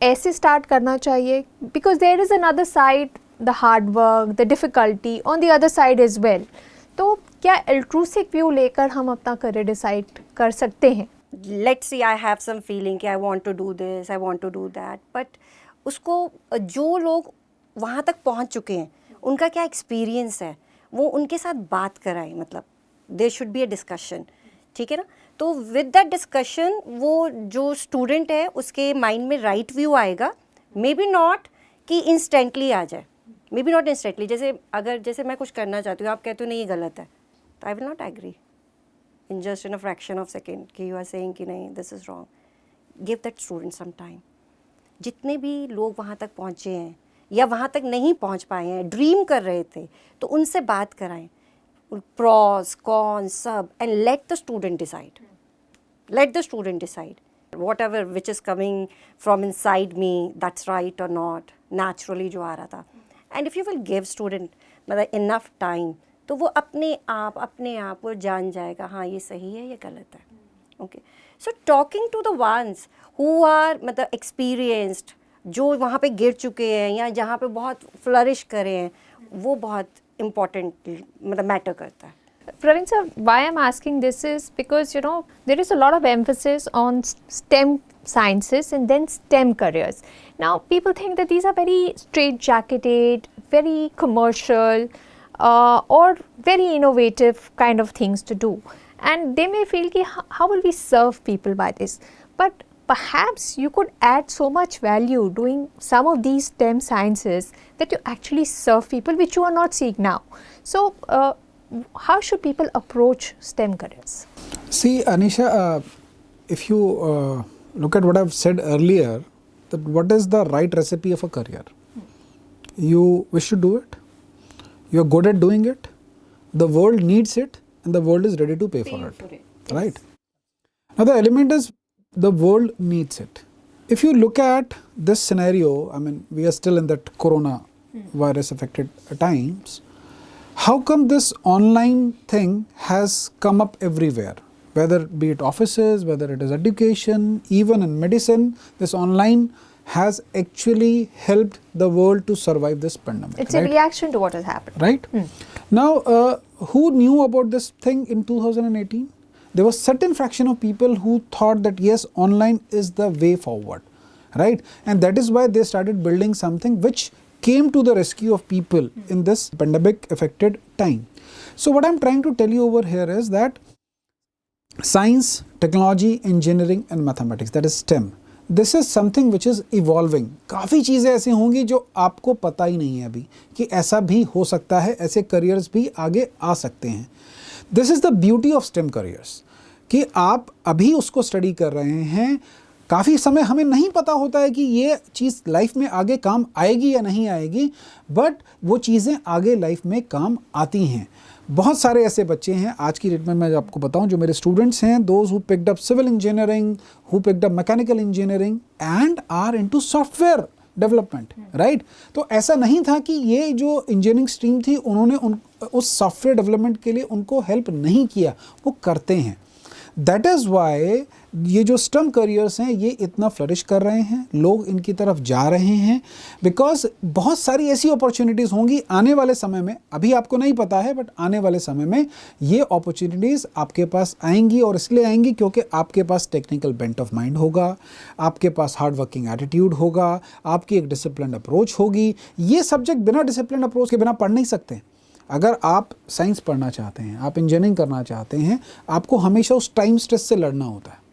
ऐसे स्टार्ट करना चाहिए? Because there is another side, the hard work, the difficulty on the other side as well. तो क्या altruistic व्यू लेकर हम अपना करियर डिसाइड कर सकते हैं? Let's see, I have some feeling कि I want to do this, I want to do that, but उसको जो लोग वहाँ तक पहुँच चुके हैं उनका क्या एक्सपीरियंस है वो उनके साथ बात कराएं। मतलब there should be a discussion, ठीक है ना? तो विद दैट डिस्कशन वो जो स्टूडेंट है उसके माइंड में राइट व्यू आएगा। मे बी नॉट कि इंस्टेंटली आ जाए, मे बी नॉट इंस्टेंटली, जैसे मैं कुछ करना चाहती हूँ, आप कहते हो नहीं ये गलत है, तो I will not agree in just in a fraction of second कि यू आर सेइंग कि नहीं this is wrong. Give that student some time. जितने भी लोग वहाँ तक पहुँचे हैं या वहाँ तक नहीं पहुँच पाए हैं, ड्रीम कर रहे थे, तो उनसे बात कराएं, प्रॉस कॉन्स सब, and let the student decide. Let the student decide. Whatever which is coming from inside me, that's right or not, naturally जो आ रहा था. And if you will give student मतलब enough time, तो वो अपने आप वो जान जाएगा हाँ ये सही है ये गलत है. Okay. So talking to the ones who are मतलब experienced, जो वहाँ पे गिर चुके हैं या जहाँ पे बहुत flourish करे हैं, वो बहुत important मतलब matter करता है. Praveen sir, why I'm asking this is because there is a lot of emphasis on STEM sciences and then STEM careers. Now people think that these are very straight-jacketed, very commercial, or very innovative kind of things to do, and they may feel ki how will we serve people by this? But perhaps you could add so much value doing some of these STEM sciences that you actually serve people, which you are not seeing now. So how should people approach STEM careers? See, Anisha, if you look at what I've said earlier, that what is the right recipe of a career? You wish to do it, you are good at doing it, the world needs it, and the world is ready to pay for it. Yes. Right? Now the element is the world needs it. If you look at this scenario, I mean, we are still in that corona virus affected times. How come this online thing has come up everywhere? Whether be it offices, whether it is education, even in medicine, this online has actually helped the world to survive this pandemic. It's a reaction to what has happened. Right? Now, who knew about this thing in 2018? There was certain fraction of people who thought that yes, online is the way forward. Right? And that is why they started building something which came to the rescue of people in this pandemic affected time. So what I'm trying to tell you over here is that science, technology, engineering and mathematics, that is STEM, this is something which is evolving. काफ़ी चीज़ें ऐसी होंगी जो आपको पता ही नहीं है अभी कि ऐसा भी हो सकता है, ऐसे careers भी आगे आ सकते हैं. This is the beauty of STEM careers कि आप अभी उसको study कर रहे हैं. काफ़ी समय हमें नहीं पता होता है कि ये चीज़ लाइफ में आगे काम आएगी या नहीं आएगी, बट वो चीज़ें आगे लाइफ में काम आती हैं. बहुत सारे ऐसे बच्चे हैं आज की डेट में, मैं आपको बताऊं, जो मेरे स्टूडेंट्स हैं, those who picked up civil engineering, who picked up mechanical engineering and are into software development. Right? तो ऐसा नहीं था कि ये जो इंजीनियरिंग स्ट्रीम थी उन्होंने उस सॉफ्टवेयर डेवलपमेंट के लिए उनको हेल्प नहीं किया, वो करते हैं. दैट इज़ वाई ये जो STEM करियर्स हैं ये इतना फ्लरिश कर रहे हैं, लोग इनकी तरफ जा रहे हैं, बिकॉज बहुत सारी ऐसी अपॉर्चुनिटीज़ होंगी आने वाले समय में. अभी आपको नहीं पता है, बट आने वाले समय में ये अपॉर्चुनिटीज़ आपके पास आएंगी, और इसलिए आएंगी क्योंकि आपके पास टेक्निकल बेंट ऑफ माइंड होगा, आपके पास हार्ड वर्किंग एटीट्यूड होगा, आपकी एक डिसिप्लिन अप्रोच होगी. ये सब्जेक्ट बिना डिसिप्लिन अप्रोच के बिना पढ़ नहीं सकते. अगर आप साइंस पढ़ना चाहते हैं, आप इंजीनियरिंग करना चाहते हैं, आपको हमेशा उस टाइम स्ट्रेस से लड़ना होता है.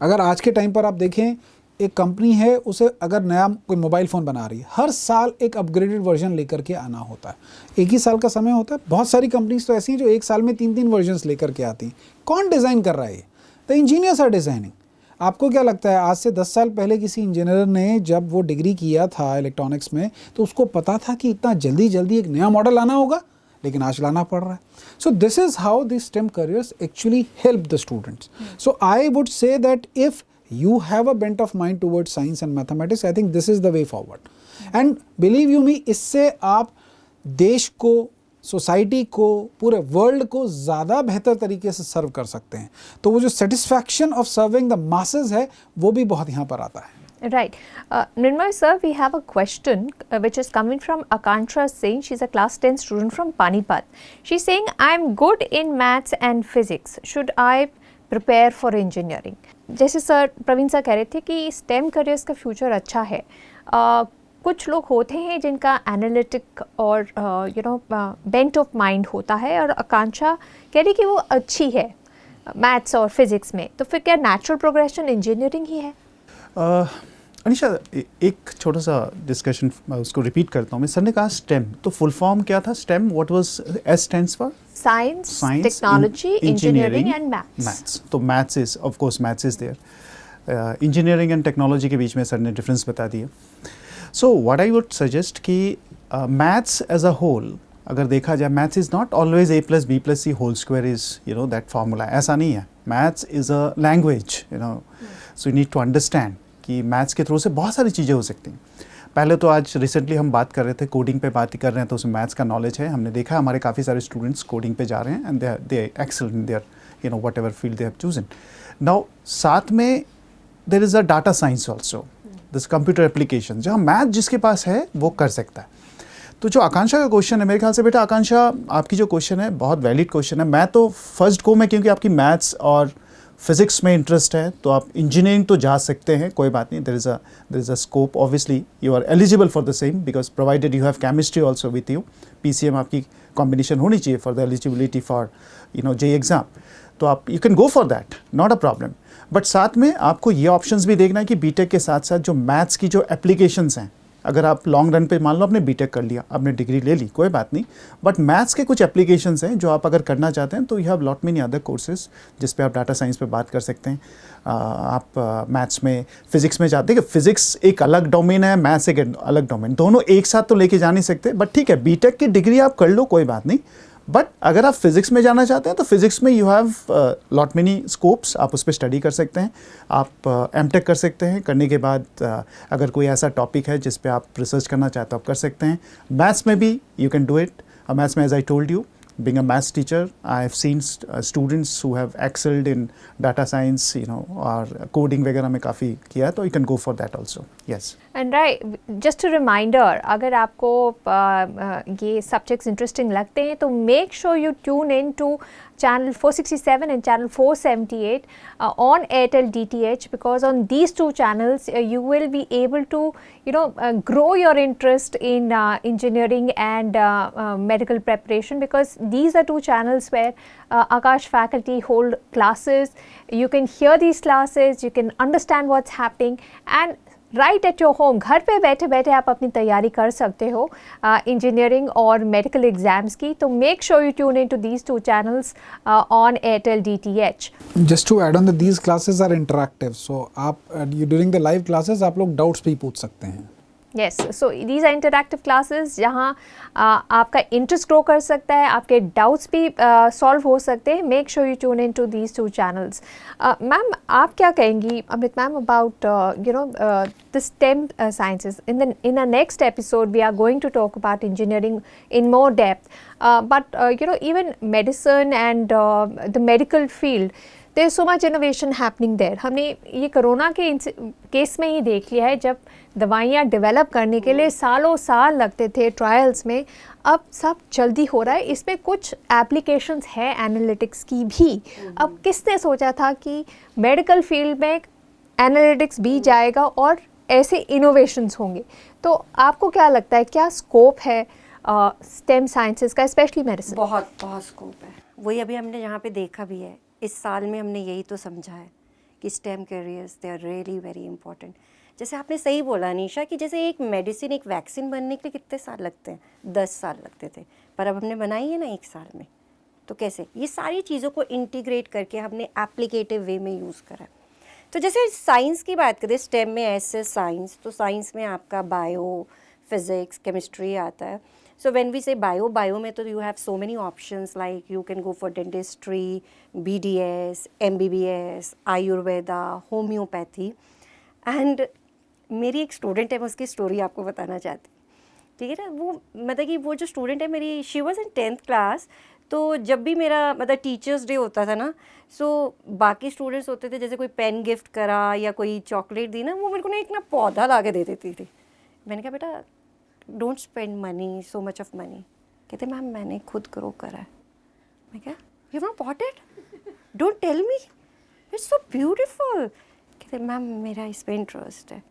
अगर आज के टाइम पर आप देखें, एक कंपनी है, उसे अगर नया कोई मोबाइल फ़ोन बना रही है, हर साल एक अपग्रेडेड वर्जन लेकर के आना होता है. एक ही साल का समय होता है. बहुत सारी कंपनीज तो ऐसी हैं जो एक साल में 3-3 वर्जन्स लेकर के आती हैं. कौन डिज़ाइन कर रहा है? The engineers are designing. आपको क्या लगता है, आज से 10 साल पहले किसी इंजीनियर ने जब वो डिग्री किया था इलेक्ट्रॉनिक्स में, तो उसको पता था कि इतना जल्दी एक नया मॉडल आना होगा? लेकिन आज लाना पड़ रहा है. So this is how this STEM careers actually help the students. So I would say that if you have a bent of mind towards science and mathematics, I think this is the way forward. And believe you me, इससे आप देश को, society को, पूरे world को ज़्यादा बेहतर तरीके से सर्व कर सकते हैं. तो वो जो satisfaction of serving the masses है, वो भी बहुत यहाँ पर आता है. Right. Nirmal sir, we have a question which is coming from Akanksha Singh. She's a class 10 student from Panipat. She's saying, I'm good in maths and physics. Should I prepare for engineering? जैसे sir Praveen sir कह रहे थे कि STEM careers का future अच्छा है. कुछ लोग होते हैं जिनका एनालिटिक और बेंट ऑफ माइंड होता है, और आकांक्षा कह रही कि वो अच्छी है मैथ्स और फिजिक्स में, तो फिर क्या नेचुरल प्रोग्रेशन इंजीनियरिंग ही है? अनिशा, एक छोटा सा डिस्कशन उसको रिपीट करता हूँ मैं. सर ने कहा स्टेम, तो फुल फॉर्म क्या था STEM? What was S stands for? Science, technology, engineering and maths. Maths. तो maths is of course maths is there. Engineering and technology के बीच में सर ने डिफरेंस बता दिया. So what I would suggest कि मैथ्स एज अ होल अगर देखा जाए, maths is not always a + b + c whole square is that formula. ऐसा नहीं है. Maths is a language, so you need to understand कि मैथ्स के through से बहुत सारी चीज़ें हो सकती हैं. पहले तो आज रिसेंटली हम बात कर रहे थे, कोडिंग पे बात कर रहे हैं, तो उसमें मैथ्स का नॉलेज है. हमने देखा हमारे काफ़ी सारे स्टूडेंट्स कोडिंग पे जा रहे हैं and they excel in there whatever field they have chosen. Now साथ में there is a data science also, this computer application, जहाँ मैथ जिसके पास है वो कर सकता है. तो जो आकांक्षा का क्वेश्चन है, मेरे ख्याल से बेटा आकांक्षा आपकी जो क्वेश्चन है बहुत वैलिड क्वेश्चन है. मैं तो फर्स्ट गो में, क्योंकि आपकी मैथ्स और फिजिक्स में इंटरेस्ट है, तो आप इंजीनियरिंग तो जा सकते हैं, कोई बात नहीं. There is a scope. Obviously you are eligible for the same because provided you have chemistry also with you. PCM आपकी कॉम्बिनेशन होनी चाहिए for the eligibility for JEE exam. तो आप you can go for that, not a problem. But साथ में आपको ये options भी देखना है कि बीटेक के साथ साथ जो मैथ्स की जो एप्लीकेशंस हैं, अगर आप लॉन्ग रन पे मान लो आपने बीटेक कर लिया, आपने डिग्री ले ली, कोई बात नहीं, बट मैथ्स के कुछ एप्लीकेशंस हैं जो आप अगर करना चाहते हैं तो you have lot many other courses जिस पे आप डाटा साइंस पे बात कर सकते हैं. आप मैथ्स में, फिजिक्स में जाते हैं. फिजिक्स एक अलग डोमेन है, मैथ्स एक अलग डोमेन, दोनों एक साथ तो लेके जा नहीं सकते. बट ठीक है, बीटेक की डिग्री आप कर लो, कोई बात नहीं. बट अगर आप फिजिक्स में जाना चाहते हैं तो फिजिक्स में you have lot many scopes, आप उस पर स्टडी कर सकते हैं. आप एमटेक कर सकते हैं. करने के बाद अगर कोई ऐसा टॉपिक है जिस पे आप रिसर्च करना चाहते हो आप कर सकते हैं. मैथ्स में भी you can do it. Maths में as I told you, being a maths teacher, I have seen students who have excelled in data science, or coding वगैरह में काफ़ी किया है, तो you can go for that also. Yes. And right, just a reminder, अगर आपको ये subjects interesting लगते हैं तो make sure you tune in to channel 467 and channel 478 on Airtel DTH, because on these two channels you will be able to grow your interest in engineering and medical preparation, because these are two channels where Akash faculty hold classes. You can hear these classes, you can understand what's happening, and right at your home, घर पे बैठे बैठे आप अपनी तैयारी कर सकते हो इंजीनियरिंग और मेडिकल एग्जाम्स की. तो make sure you tune in to these two channels on Airtel DTH. Just to add on that, these classes are interactive, so आप ड्यूरिंग द लाइव क्लासेस आप लोग डाउट्स भी पूछ सकते हैं. Yes, so these are interactive classes जहाँ आपका interest grow कर सकता है, आपके डाउट्स भी सॉल्व हो सकते हैं. Make sure you tune in to these two channels. Ma'am, आप क्या कहेंगी Amrit ma'am about the STEM sciences? In our next episode we are going to talk about engineering in more depth, but even medicine and the medical field, there is so much innovation happening there. हमने ये corona के case में ही देख लिया है, जब दवाइयाँ develop करने के लिए सालों साल लगते थे ट्रायल्स में, अब सब जल्दी हो रहा है. इसमें कुछ एप्लीकेशंस है एनालिटिक्स की भी. अब किसने सोचा था कि मेडिकल फील्ड में एनालिटिक्स भी जाएगा और ऐसे इनोवेशंस होंगे? तो आपको क्या लगता है, क्या स्कोप है STEM साइंसेस का, स्पेशली मेडिसिन? बहुत बहुत स्कोप है. वही अभी हमने यहाँ पे देखा भी है. इस साल में हमने यही तो समझा है कि STEM careers they are really very important. जैसे आपने सही बोला अनीशा कि जैसे एक मेडिसिन, एक वैक्सीन बनने के लिए कितने साल लगते हैं? 10 साल लगते थे, पर अब हमने बनाई है ना 1 साल में. तो कैसे ये सारी चीज़ों को इंटीग्रेट करके हमने एप्लीकेटिव वे में यूज़ करा. तो जैसे साइंस की बात करें, STEM में ऐसे साइंस, तो साइंस में आपका बायो, फिज़िक्स, केमिस्ट्री आता है. So when we say bio में तो you have so many options, like you can go for dentistry, BDS, MBBS, Ayurveda, homeopathy. And मेरी एक स्टूडेंट है, मैं उसकी स्टोरी आपको बताना चाहती हूँ. ठीक है ना, वो मतलब कि वो जो स्टूडेंट है मेरी, she was in 10th class. तो जब भी मेरा मतलब टीचर्स डे होता था ना, सो बाकी स्टूडेंट्स होते थे, जैसे कोई पेन गिफ्ट करा या कोई चॉकलेट दी ना, वो मेरे को ना एक ना पौधा ला के दे देती थी. मैंने कहा बेटा don't spend money, so much of money. कहते मैम मैंने खुद ग्रो करा है. मैं क्या, you not bought it? Don't tell me, it's so beautiful. कहते मैम मेरा इस पर इंटरेस्ट है.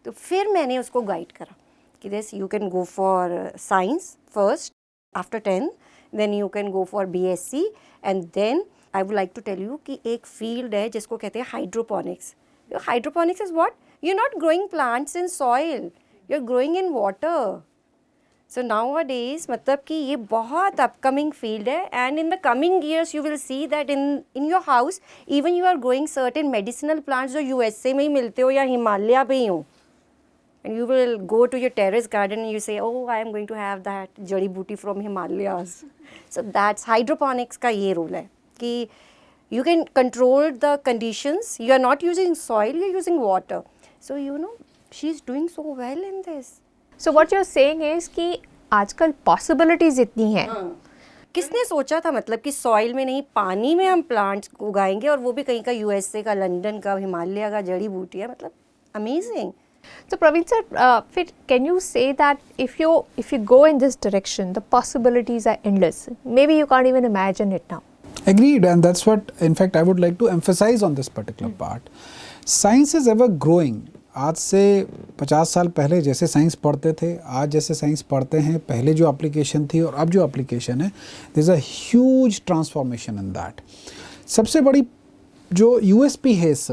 तो फिर मैंने उसको गाइड करा कि this you can go for science first, after 10 then you can go for BSc, and then I would like to tell you कि एक फील्ड है जिसको कहते हैं hydroponics. Hydroponics is what? You're not growing plants in soil, you're growing in water. So nowadays, मतलब कि ये बहुत upcoming field है, and in the coming years you will see that in your house even you are growing certain medicinal plants जो USA में ही मिलते हो या हिमालय पे ही हो, and you will go to your terrace garden and you say, oh, I am going to have that जड़ी बूटी from Himalayas. So that's hydroponics का ये role है कि you can control the conditions. You are not using soil, you are using water. So you know, she's doing so well in this. So what you're saying is कि आजकल possibilities इतनी हैं. किसने सोचा था मतलब कि सॉइल में नहीं, पानी में हम प्लांट्स उगाएंगे, और वो भी कहीं का यूएसए का, लंदन का, हिमालय का जड़ी बूटी है, मतलब amazing. So Praveen sir, can you say that if you go in this direction, the possibilities are endless. Maybe you can't even imagine it now. Agreed, and that's what, in fact, I would like to emphasize on this particular part. Science is ever growing. आज से 50 साल पहले जैसे science पढ़ते थे, आज जैसे science पढ़ते हैं, पहले जो एप्लीकेशन थी और अब जो एप्लीकेशन है, there is a huge transformation in that. सबसे बड़ी जो यूएसपी है इस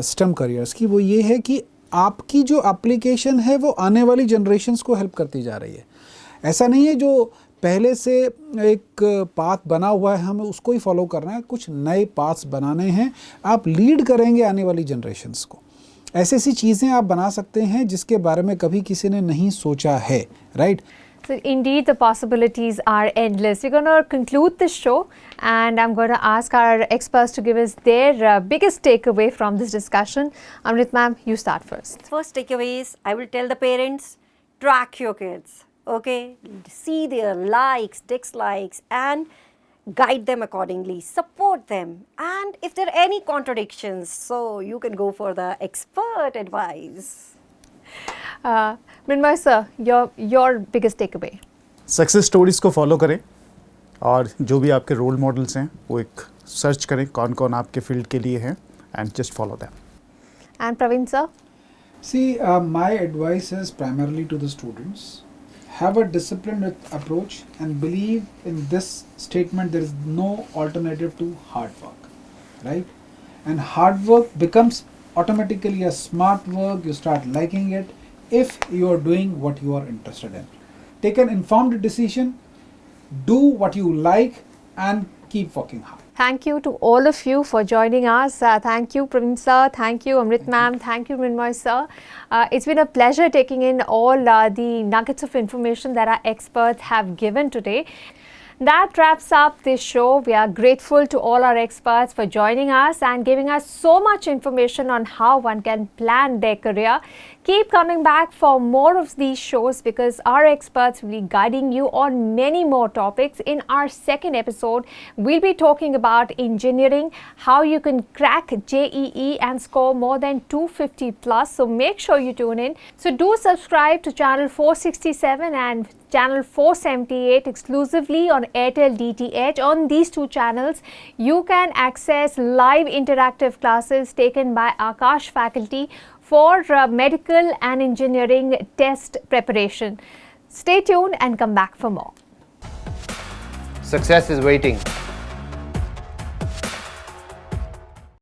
स्टेम करियर्स की, वो ये है कि आपकी जो एप्लीकेशन है वो आने वाली जनरेशन्स को हेल्प करती जा रही है. ऐसा नहीं है जो पहले से एक पाथ बना हुआ है हमें उसको ही फॉलो करना है, कुछ नए पाथ्स बनाने हैं. आप लीड करेंगे आने वाली जनरेशन्स को. ऐसी ऐसी चीज़ें आप बना सकते हैं जिसके बारे में कभी किसी ने नहीं सोचा है, right? So indeed, the possibilities are endless. We're going to conclude this show, and I'm going to ask our experts to give us their biggest takeaway from this discussion. Amrit ma'am, you start first. First takeaway is, I will tell the parents, track your kids, okay? See their likes, dislikes, and guide them accordingly, support them, and if there are any contradictions, so you can go for the expert advice. Mrinmoy sir, your biggest takeaway. Success stories को follow करें, और जो भी आपके role models हैं वो एक search करें कौन कौन आपके फील्ड के लिए हैं, and just follow them. And Praveen sir? See, my advice is primarily to the students. Have a disciplined approach and believe in this statement: there is no alternative to hard work, right? And hard work becomes automatically a smart work. You start liking it if you are doing what you are interested in. Take an informed decision, do what you like, and keep working hard. Thank you to all of you for joining us. Thank you, Praveen sir. Thank you, Amrit ma'am. Thank you, Mrinmoy sir. It's been a pleasure taking in all the nuggets of information that our experts have given today. That wraps up this show. We are grateful to all our experts for joining us and giving us so much information on how one can plan their career. Keep coming back for more of these shows because our experts will be guiding you on many more topics. In our second episode, we'll be talking about engineering, how you can crack JEE and score more than 250 plus. So make sure you tune in. So do subscribe to channel 467 and channel 478 exclusively on Airtel DTH. On these two channels, you can access live interactive classes taken by Akash faculty for medical and engineering test preparation. Stay tuned and come back for more. Success is waiting.